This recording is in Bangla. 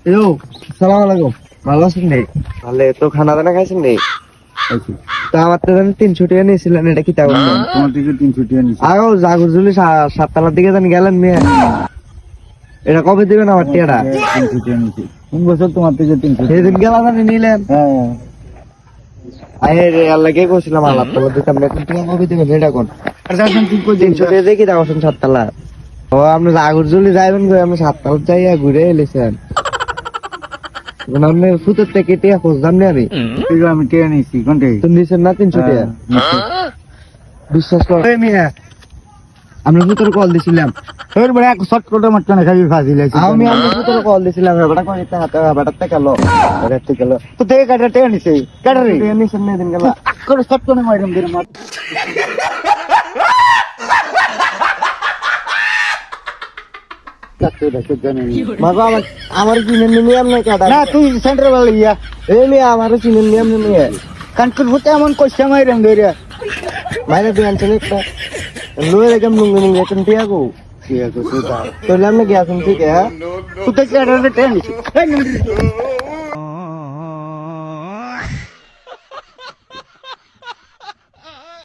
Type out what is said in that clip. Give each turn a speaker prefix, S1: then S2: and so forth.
S1: হ্যালো, সালাম আলাইকুম। ভালো আছেন রে? ভালো। তো খানা দানা খাইছেন রে? তা আমার তো 300 টাকা নিয়েছিলেন, এটা কি টাকা?
S2: তোমার থেকে 300 টাকা নিছি।
S1: আগো জাগরজুলি 7 তলার দিকে জানি গেলেন মেয়ে, এটা কবে দিবেন আমার টিয়াটা?
S2: 300 টাকা নিছি। কোন বছর তোমার থেকে 300 টাকা?
S1: সেদিন গেলাম জানি নিলেন।
S2: হ্যাঁ
S1: আরে রে আল্লাহ, কে কইছিলাম আল্লাহ তলা দিতাম না, এখন টিয়া কবে দিবেন এটা কোন?
S2: আর যখন তুই কই
S1: 300 টাকা দিয়ে কি দাও 7 তলা? ও আপনি জাগরজুলি যাইবেন গো, আমি 7 তলা যাইয়া ঘুরে এলেছেন। আপনি ফুতের থেকে টিয়া খুঁজলাম না আমি।
S2: তুই আমি টাকা নিছি কোনটা?
S1: তুমি দিচ্ছেন না 300 টাকা? বিশ্বাস করো মিয়া, আমরা ফুতের কল দিছিলাম।
S2: তোর বড় এক শর্ট করে মারতো না খাবি ফাজি লাইছি।
S1: আমি ফুতের কল দিছিলাম, বেটা কই তা হাতে বেটাতে গেল, বেটাতে গেল।
S2: তো থেকে কাটা টাকা নিছি। কাটা রে।
S1: টিয়া নিছেন না দিন গেল।
S2: করে শর্ট করে মারলাম দিন মার। কাটতে দেখো জানেন।
S1: মাগো আমার চিনেন নিয়ম নাই কাটা।
S2: না তুই সেন্টার বাড়ি ইয়া।
S1: এই মিয়া আমার চিনেন নিয়ম নিয়ে
S2: কানকুর হতে এমন কইছে মাইরাম ধরিয়া।
S1: মাইরে দিয়ে আনছেন একটা লয়ে রেখে মুঙ্গে মুঙ্গে এখন টিয়া গো।
S2: ঠিক আছে তুই যা।
S1: তো আপনি কি আছেন ঠিক হ্যাঁ?
S2: তুই থেকে কাটা টাকা নিছি।